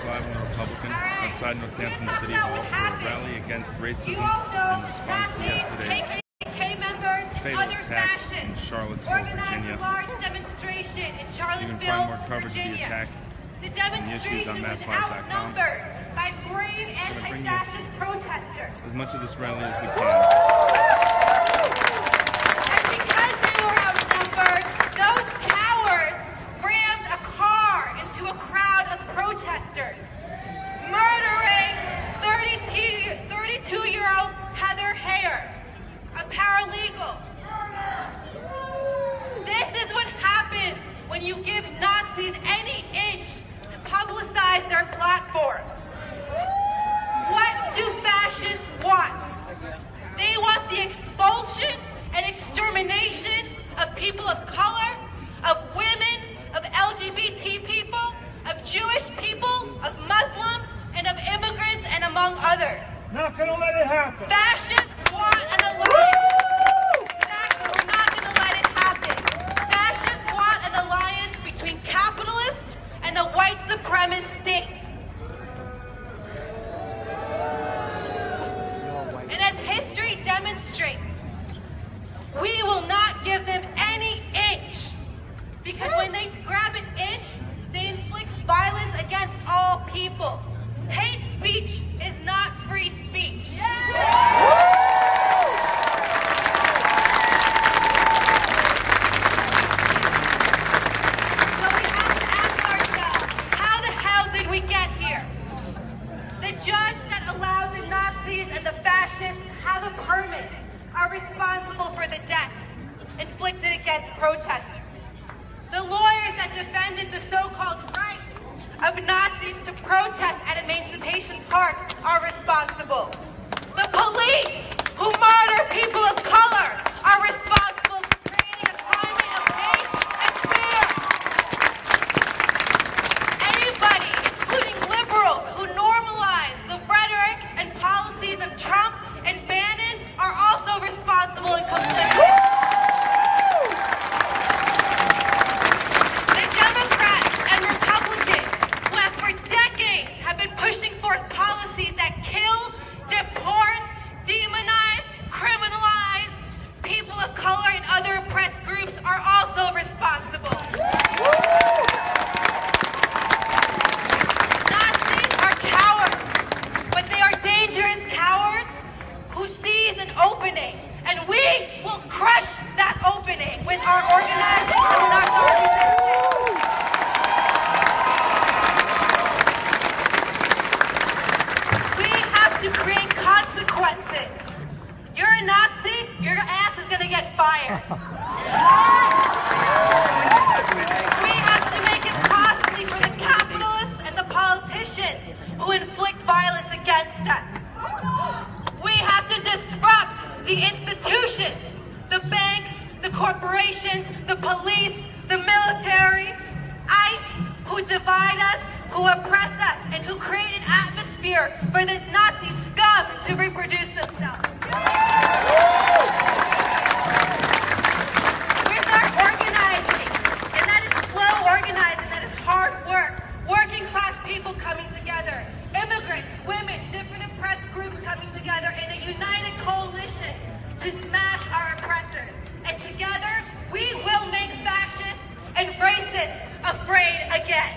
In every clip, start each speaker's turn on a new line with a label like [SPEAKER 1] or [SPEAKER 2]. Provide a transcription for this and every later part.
[SPEAKER 1] flag and Republican outside Northampton City Hall for a rally against racism in response to yesterday's fatal attack in Charlottesville, Virginia. You can find more coverage of the attack and the issues on masslive.com.
[SPEAKER 2] By brave anti-fascist protesters.
[SPEAKER 1] As much of this rally as we can.
[SPEAKER 2] And because they were outnumbered, those cowards rammed a car into a crowd of protesters, murdering 32-year-old Heather Heyer, a paralegal. This is what happens when you give Nazis any inch to publicize their platform. What do fascists want? They want the expulsion and extermination of people of color, of women, of LGBT people, of Jewish people, of Muslims, and of immigrants, and among others.
[SPEAKER 3] Not gonna let it happen.
[SPEAKER 2] Fascists want an alliance. We're not gonna let it happen. Fascists want an alliance between capitalists and a white supremacist state. And as history demonstrates, we will not give them any inch, because when they grab an inch, they inflict violence against all people. Hate speech is not free speech. So we have to ask ourselves, how the hell did we get here? The judge that allowed the Nazis and the fascists to have a permit are responsible for the deaths inflicted against protesters. The lawyers that defended the so-called rights of Nazis to protest at Emancipation Park are responsible. The police who murder people of color are responsible for creating a climate of hate and fear. Anybody, including liberals, who normalize the rhetoric and policies of Trump and Bannon are also responsible and complicit. The Democrats and Republicans, who for decades have been pushing forth policies that kill, deport, demonize, criminalize people of color and other oppressed groups are also responsible. Nazis are cowards, but they are dangerous cowards who seize an opening, and we will crush that opening with our organizing and non-resistance. We have to create consequences. You're a Nazi, your ass is going to get fired. We have to make it costly for the capitalists and the politicians who inflict violence against us. We have to disrupt the institutions, the banks, the corporations, the police, the military, ICE, who divide us, who oppress us, and who create an atmosphere for this Nazi scum to reproduce themselves. With our organizing, and that is slow organizing, that is hard work, working class people coming together, immigrants, women, different oppressed groups coming together in a united coalition to smash our oppressors. And together, we will make fascists and racists afraid again.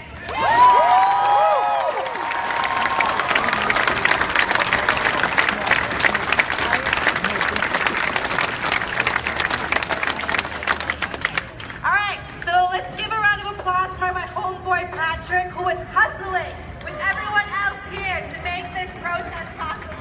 [SPEAKER 2] All right, so let's give a round of applause for my homeboy Patrick, who is hustling with everyone else here to make this protest possible.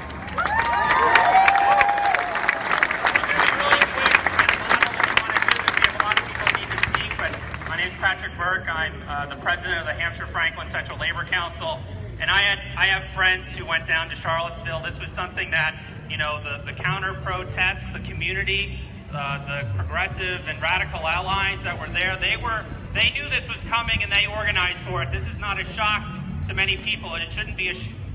[SPEAKER 4] I'm the president of the Hampshire Franklin Central Labor Council, and I have friends who went down to Charlottesville. This was something that, you know, the counter-protests, the community, the progressive and radical allies that were there, they knew this was coming and they organized for it. This is not a shock to many people, and it shouldn't be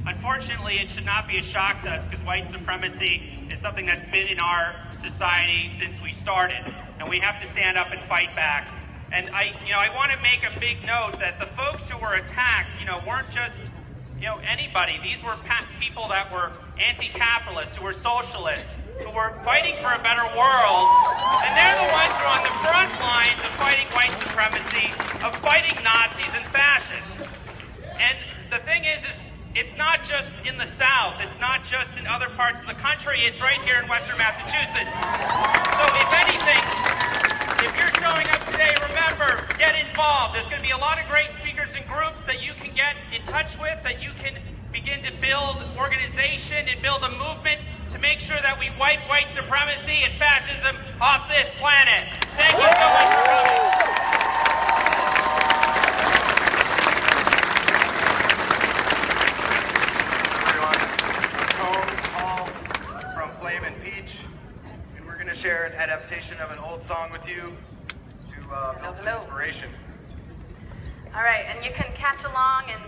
[SPEAKER 4] unfortunately, it should not be a shock to us, because white supremacy is something that's been in our society since we started, and we have to stand up and fight back. And I want to make a big note that the folks who were attacked, weren't just anybody. These were people that were anti-capitalist, who were socialists, who were fighting for a better world, and they're the ones who are on the front lines of fighting white supremacy, of fighting Nazis and fascists. And the thing is it's not just in the South, it's not just in other parts of the country, it's right here in Western Massachusetts. So if anything, if you're showing up today, remember, get involved. There's going to be a lot of great speakers and groups that you can get in touch with, that you can begin to build organization and build a movement to make sure that we wipe white supremacy and fascism off this planet. Thank you so much for coming.
[SPEAKER 5] Share an adaptation of an old song with you to build some inspiration.
[SPEAKER 6] All right, and you can catch along and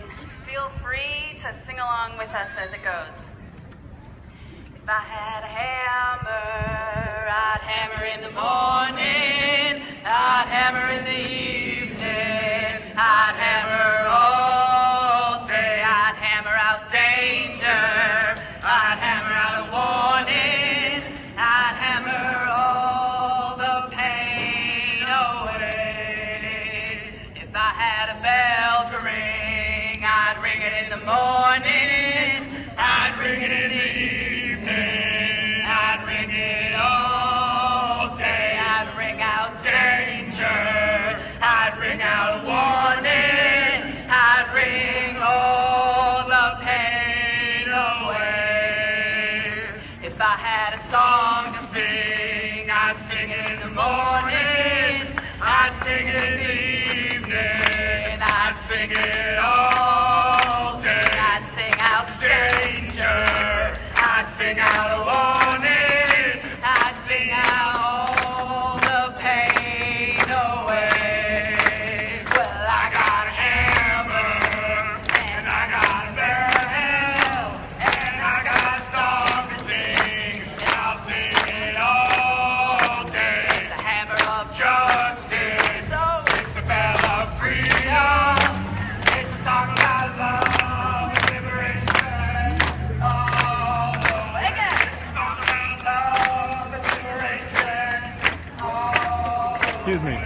[SPEAKER 6] feel free to sing along with us as it goes. If I had a hammer, I'd hammer in the morning, I'd hammer in the evening, I'd hammer all day, I'd hammer out danger, I'd hammer out a warning, I'd hammer all the pain away. If I had a bell to ring, I'd ring it in the morning, I'd ring it in the evening, I'd ring it all day, I'd ring out danger, I'd ring out warning, I'd ring all the pain away. If I had a song to sing, I'd sing it in the morning, I'd sing it in the evening, I'd sing it all day, I'd sing out danger, I'd sing out a warning, I'd sing out all the pain away. Well, I got a hammer, and I got a bell, and I got a song to sing, and I'll sing it all day. The hammer of justice, it's the bell of freedom, it's a song about love and liberation. Oh, it's a song about love and liberation. Oh.
[SPEAKER 1] Excuse me.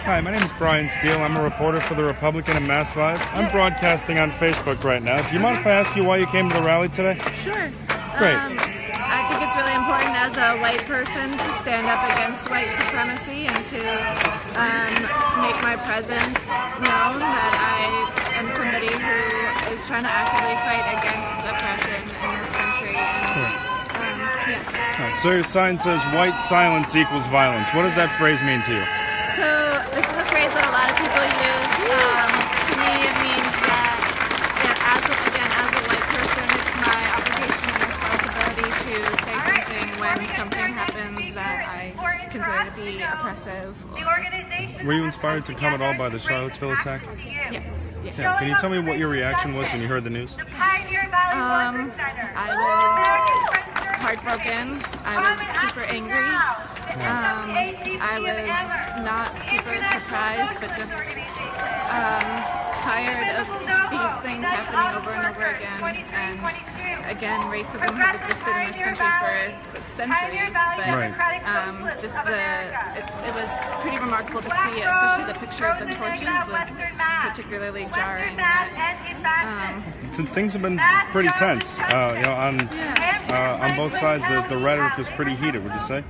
[SPEAKER 1] Hi, my name is Brian Steele. I'm a reporter for the Republican and Mass Live. I'm broadcasting on Facebook right now. Do you mind if I ask you why you came to the rally today?
[SPEAKER 7] Sure.
[SPEAKER 1] Great.
[SPEAKER 7] I think it's really important as a white person to stand up against white supremacy and to make my presence known, that I am somebody who is trying to actively fight against oppression in this country. And, yeah.
[SPEAKER 1] Right, so your sign says white silence equals violence. What does that phrase mean to you?
[SPEAKER 7] So this is a phrase that a lot of people use. To me, it means that as a white person, it's my obligation and responsibility to say something when something happens that I consider to be oppressive.
[SPEAKER 1] Were you inspired to come at all by the Charlottesville attack?
[SPEAKER 7] Yes.
[SPEAKER 1] Yeah. Can you tell me what your reaction was when you heard the news?
[SPEAKER 7] I was heartbroken. I was super angry. I was not super surprised, but just tired of these things happening over and over again. And again, racism has existed in this country for centuries, but just it was pretty remarkable to see it, especially the picture of the torches was particularly jarring.
[SPEAKER 1] Things have been pretty tense. On both sides, the rhetoric was pretty heated, would you say?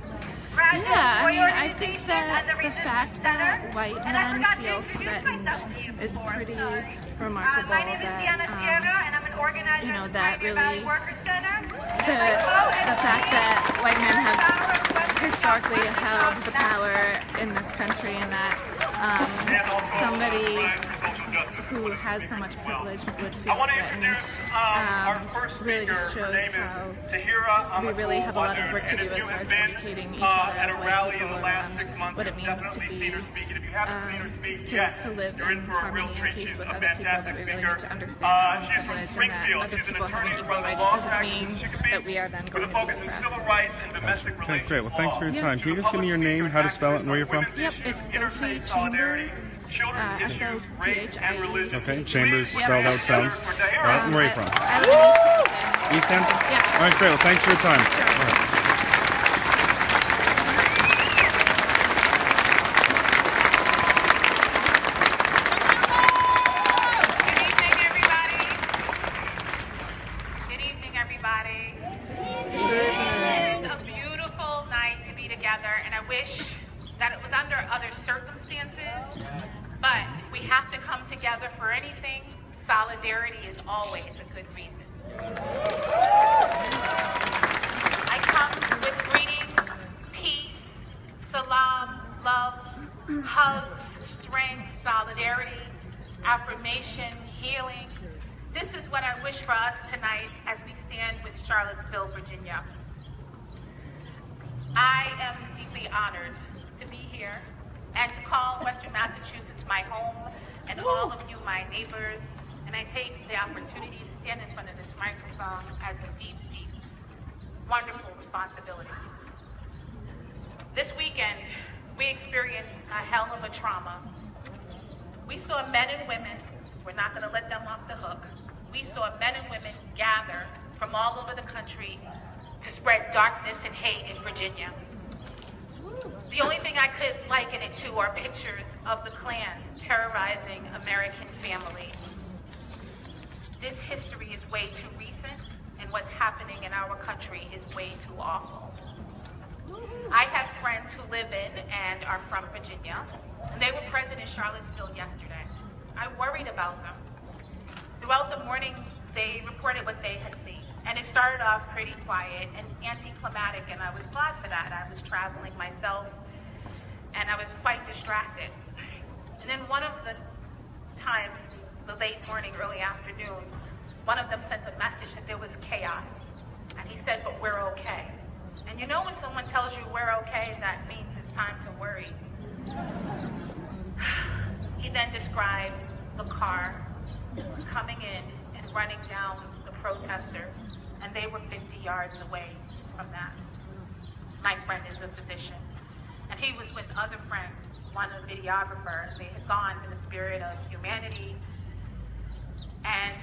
[SPEAKER 7] Yeah, I mean, I think that the fact that white men feel threatened is pretty remarkable. That really, the fact that white men have historically held the power in this country, and that somebody who has so much privilege would feel threatened really just shows how we really have a lot of work to do as far as educating each other as white people around what it means to be, to live in harmony and peace with other people, that we really need to understand our own privilege, and that other people having equal rights doesn't mean that we are then going to be oppressed.
[SPEAKER 1] Okay, great. Well, thanks for your time. Can you just give me your name, how to spell it, and where you're from?
[SPEAKER 7] Yep, it's Sophie Chambers. SOPHIE.
[SPEAKER 1] Okay, Chambers spelled out sounds. All right, and where are you from?
[SPEAKER 7] I live in
[SPEAKER 1] East Hampton?
[SPEAKER 7] Yeah.
[SPEAKER 1] All right, great. Well, thanks for your time.
[SPEAKER 7] Sure.
[SPEAKER 1] All right.
[SPEAKER 6] And I wish that it was under other circumstances, but we have to come together for anything. Solidarity is always a good reason. I come with greetings, peace, salam, love, hugs, strength, solidarity, affirmation, healing. This is what I wish for us tonight as we stand with Charlottesville, Virginia. I am deeply honored to be here and to call Western Massachusetts my home and all of you my neighbors. And I take the opportunity to stand in front of this microphone as a deep, deep, wonderful responsibility. This weekend, we experienced a hell of a trauma. We saw men and women, we're not going to let them off the hook. We saw men and women gather from all over the country to spread darkness and hate in Virginia. The only thing I could liken it to are pictures of the Klan terrorizing American families. This history is way too recent, and what's happening in our country is way too awful. I have friends who live in and are from Virginia, and they were present in Charlottesville yesterday. I worried about them. Throughout the morning, they reported what they had seen. And it started off pretty quiet and anticlimactic, and I was glad for that. I was traveling myself, and I was quite distracted. And then one of the times, the late morning, early afternoon, one of them sent a message that there was chaos. And he said, but we're okay. And you know when someone tells you we're okay, that means it's time to worry. He then described the car coming in and running down the protesters, and they were 50 yards away from that. My friend is a physician, and he was with other friends, one a videographer. They had gone in the spirit of humanity, and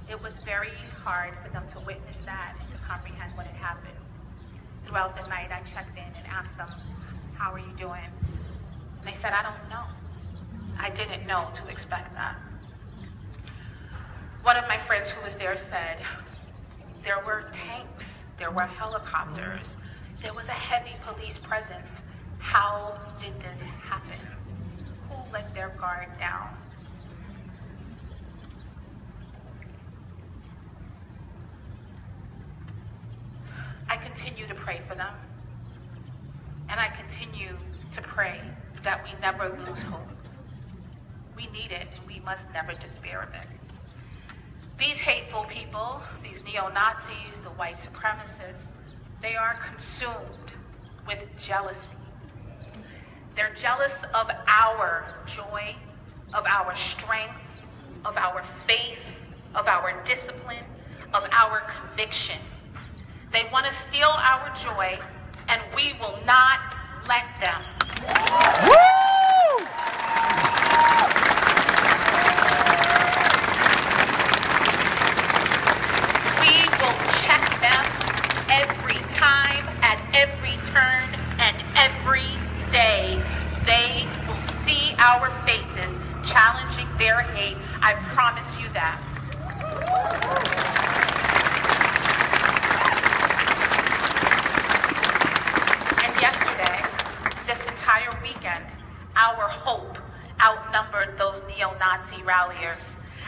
[SPEAKER 6] it was very hard for them to witness that and to comprehend what had happened. Throughout the night, I checked in and asked them, how are you doing? And they said, I don't know. I didn't know to expect that. One of my friends who was there said, there were tanks, there were helicopters, there was a heavy police presence. How did this happen? Who let their guard down? I continue to pray for them, and I continue to pray that we never lose hope. We need it, and we must never despair of it. These hateful people, these neo-Nazis, the white supremacists, they are consumed with jealousy. They're jealous of our joy, of our strength, of our faith, of our discipline, of our conviction. They want to steal our joy, and we will not let them. Woo! We will check them every time, at every turn, and every day. They will see our faces challenging their hate. I promise you that. And yesterday, this entire weekend, our hope outnumbered those neo-Nazi ralliers.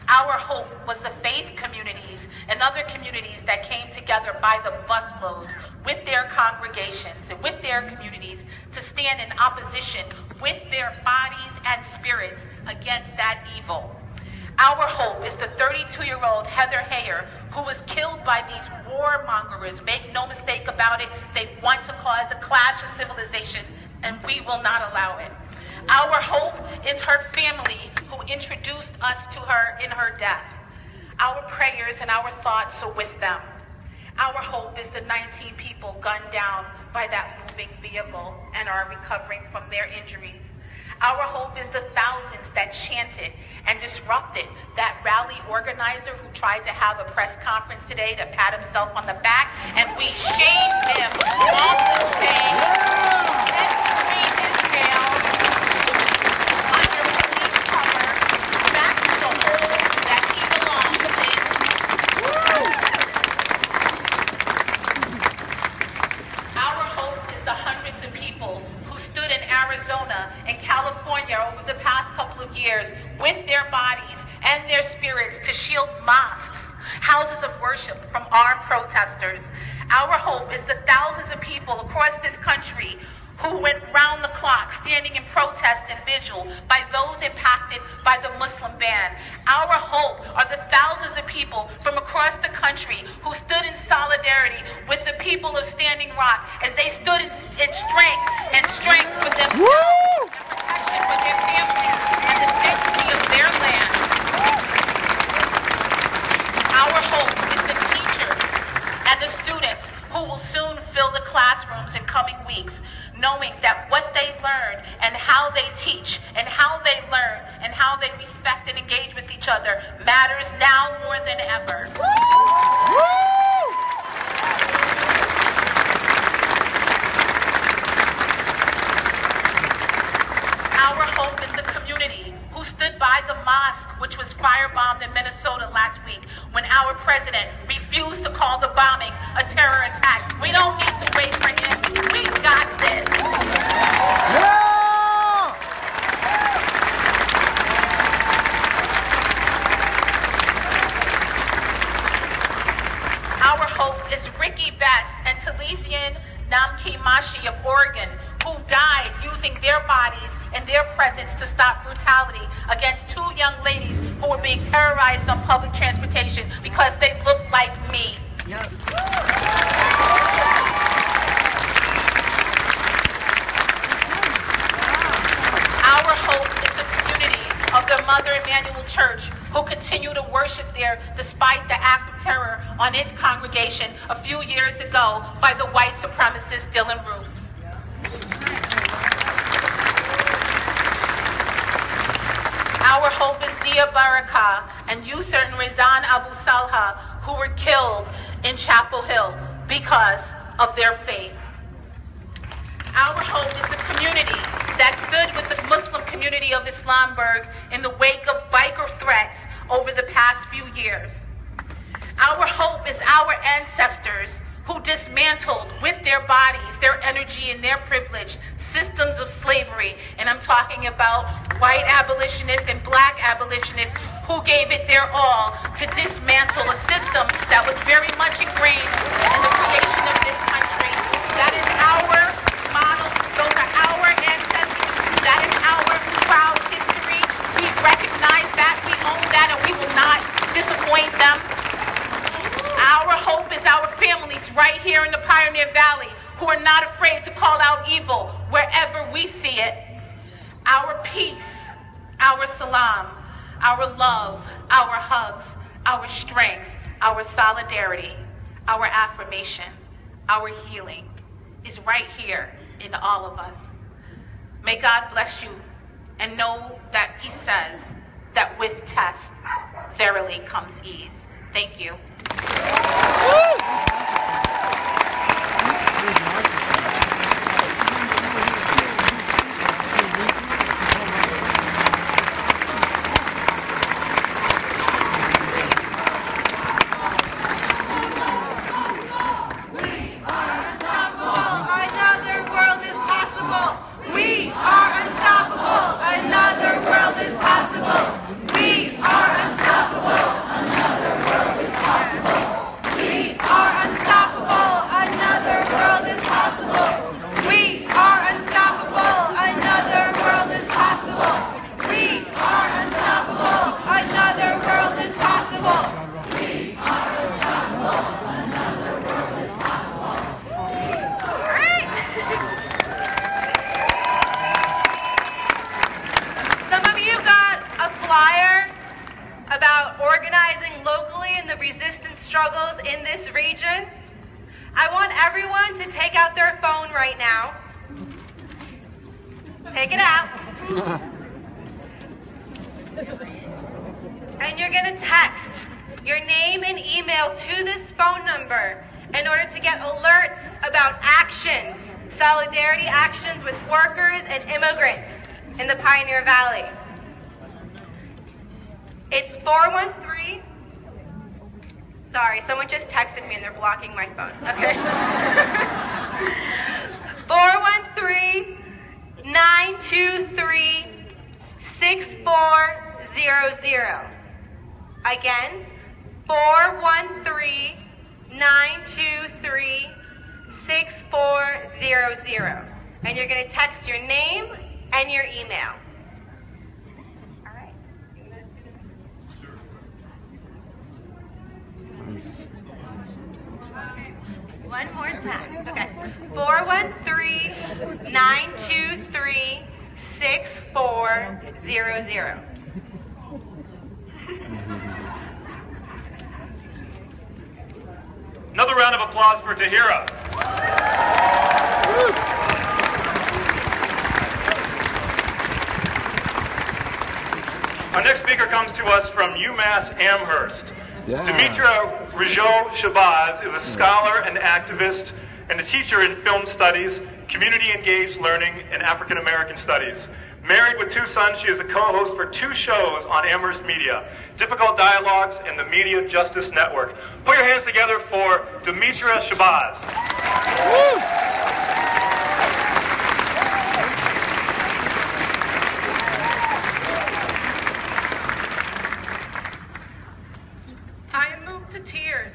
[SPEAKER 6] Our hope was the faith communities and other communities that came together by the busloads with their congregations and with their communities to stand in opposition with their bodies and spirits against that evil. Our hope is the 32-year-old Heather Heyer, who was killed by these warmongers. Make no mistake about it, they want to cause a clash of civilization, and we will not allow it. Our hope is her family, who introduced us to her in her death. Our prayers and our thoughts are with them. Our hope is the 19 people gunned down by that moving vehicle and are recovering from their injuries. Our hope is the thousands that chanted and disrupted that rally organizer who tried to have a press conference today to pat himself on the back, and we shamed him off the stage and screamed in jail under police cover back to the hole that he belongs in. Our hope is the hundreds of people who stood in Arizona and California over the past couple of years with their bodies and their spirits to shield mosques, houses of worship from armed protesters. Our hope is the thousands of people across this country who went round the clock standing in protest and vigil by those impacted by the Muslim ban. Our hope are the thousands of people from across the country who stood in solidarity with the people of Standing Rock as they stood in strength for themselves and protection for their families and the sanctity of their land. Our hope is the teachers and the students who will soon fill the classrooms in coming weeks, knowing that what they learn and how they teach and how they learn and how they respect and engage with each other matters now more than ever. Our hope is the community who stood by the mosque which was firebombed in Minnesota last week when our president refused to call the bombing a terror attack. We don't need to wait for him. We got this. Our hope is Ricky Best and Talesian Namkimashi of Oregon, who died using their bodies and their presence to stop brutality against two young ladies who were being terrorized on public transportation because they looked like me. Yep. Our hope is the community of the Mother Emanuel Church, who continue to worship there despite the act of terror on its congregation a few years ago by the white supremacist Dylan Roof. Our hope is Dia Baraka and Yusr and Rizan Abu Salha, who were killed in Chapel Hill because of their faith. Our hope is the community that stood with the Muslim community of Islamburg in the wake of biker threats over the past few years. Our hope is our ancestors who dismantled with their bodies, their energy, and their privilege systems of slavery. And I'm talking about white abolitionists and black abolitionists who gave it their all to dismantle a system that was very much ingrained in the creation of this country. That is our model. Those are our ancestors. That is our proud history. We recognize that. We own that, and we will not disappoint them. Our hope is our families right here in the Pioneer Valley who are not afraid to call out evil wherever we see it. Our peace, our salam, our love, our hugs, our strength, our solidarity, our affirmation, our healing is right here in all of us. May God bless you, and know that He says that with tests, verily comes ease. Thank you.
[SPEAKER 2] About organizing locally in the resistance struggles in this region. I want everyone to take out their phone right now. Take it out. And you're going to text your name and email to this phone number in order to get alerts about actions, solidarity actions with workers and immigrants in the Pioneer Valley. It's 413. Sorry, someone just texted me and they're blocking my phone. Okay. 413-923-6400. Again, 413-923-6400. And you're going to text your name and your email. All right. One more time. Okay. 413-923-6400.
[SPEAKER 8] Another round of applause for Tahira. Our next speaker comes to us from UMass Amherst.
[SPEAKER 9] Yeah.
[SPEAKER 8] Dimitra Rizzo-Shabazz is a scholar and activist and a teacher in film studies, community-engaged learning, and African American studies. Married with 2 sons, she is a co-host for 2 shows on Amherst Media, Difficult Dialogues and the Media Justice Network. Put your hands together for Dimitra Shabazz.
[SPEAKER 10] I am moved to tears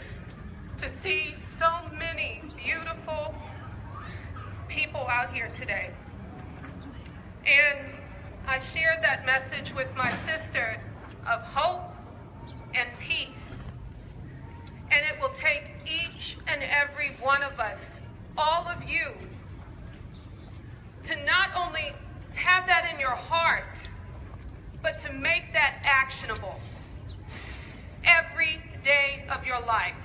[SPEAKER 10] to see so many beautiful people out here today. And I shared that message with my sister of hope and peace. And it will take each and every one of us, all of you, to not only have that in your heart, but to make that actionable every day of your life.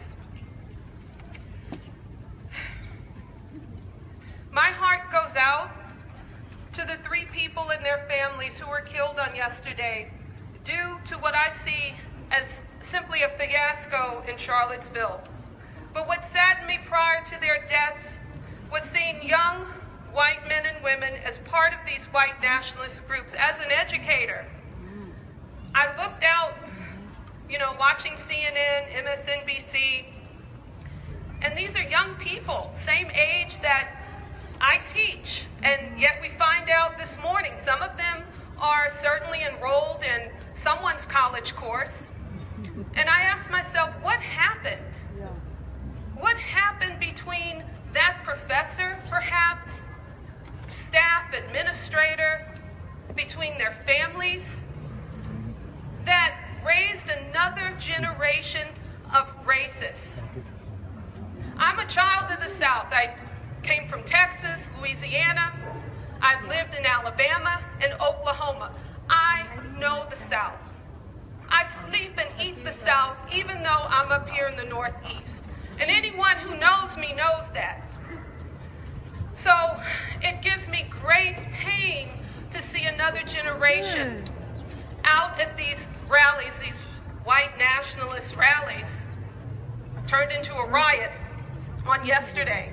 [SPEAKER 10] My heart goes out to the 3 people and their families who were killed on yesterday due to what I see as simply a fiasco in Charlottesville. But what saddened me prior to their deaths was seeing young white men and women as part of these white nationalist groups. As an educator, I looked out, watching CNN, MSNBC, and these are young people, same age that I teach, and yet we find out this morning some of them are certainly enrolled in someone's college course. And I asked myself, what happened? What happened between that professor, perhaps, staff, administrator, between their families, that raised another generation of racists? I'm a child of the South. I came from Texas, Louisiana. I've lived in Alabama and Oklahoma. I know the South. I sleep and eat the South, even though I'm up here in the Northeast. And anyone who knows me knows that. So it gives me great pain to see another generation out at these rallies, these white nationalist rallies, turned into a riot on yesterday.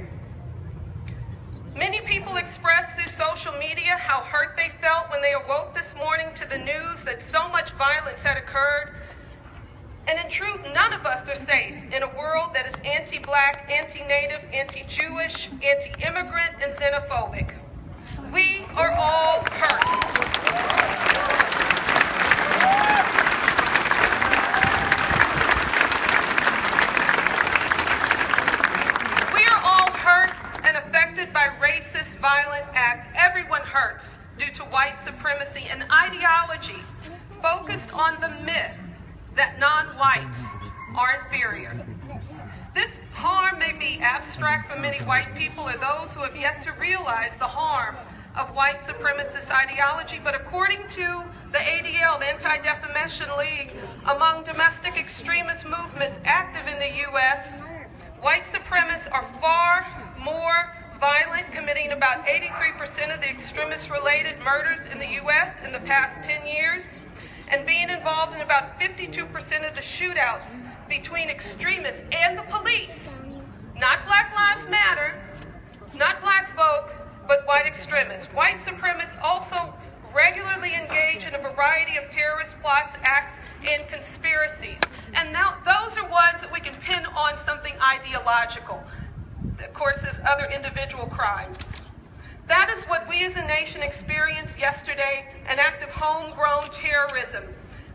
[SPEAKER 10] Many people expressed through social media how hurt they felt when they awoke this morning to the news that so much violence had occurred. And in truth, none of us are safe in a world that is anti-black, anti-native, anti-Jewish, anti-immigrant, and xenophobic. We are all hurt. We are all hurt and affected by racist, violent acts. Everyone hurts due to white supremacy and ideology focused on the myth that non-whites are inferior. This harm may be abstract for many white people or those who have yet to realize the harm of white supremacist ideology, but according to the ADL, the Anti-Defamation League, among domestic extremist movements active in the U.S., white supremacists are far more violent, committing about 83% of the extremist-related murders in the U.S. in the past 10 years, and being involved in about 52% of the shootouts between extremists and the police. Not Black Lives Matter, not black folk, but white extremists. White supremacists also regularly engage in a variety of terrorist plots, acts, and conspiracies. And now those are ones that we can pin on something ideological. Of course, there's other individual crimes. That is what we as a nation experienced yesterday, an act of homegrown terrorism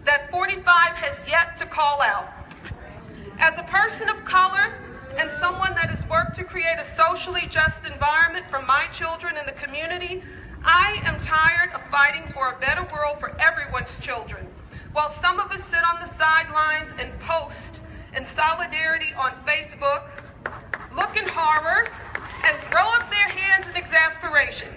[SPEAKER 10] that 45 has yet to call out. As a person of color and someone that has worked to create a socially just environment for my children and the community, I am tired of fighting for a better world for everyone's children. While some of us sit on the sidelines and post in solidarity on Facebook, look in horror, and throw up their hands in exasperation.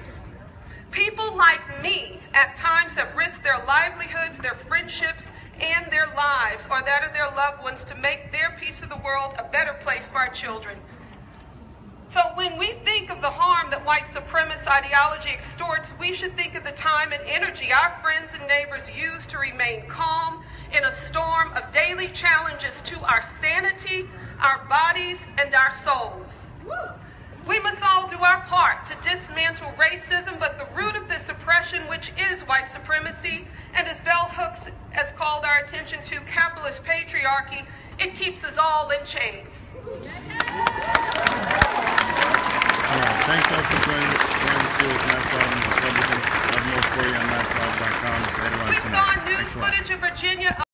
[SPEAKER 10] People like me at times have risked their livelihoods, their friendships, and their lives, or that of their loved ones, to make their piece of the world a better place for our children. So when we think of the harm that white supremacist ideology extorts, we should think of the time and energy our friends and neighbors use to remain calm in a storm of daily challenges to our sanity, our bodies, and our souls. We must all do our part to dismantle racism, but the root of this oppression, which is white supremacy, and as Bell Hooks has called our attention to, capitalist patriarchy, it keeps us all in chains.
[SPEAKER 1] All right, thanks all for joining us here with Matt Sullivan, Republican. Have more for you on MattSullivan.com.
[SPEAKER 10] We saw news footage of Virginia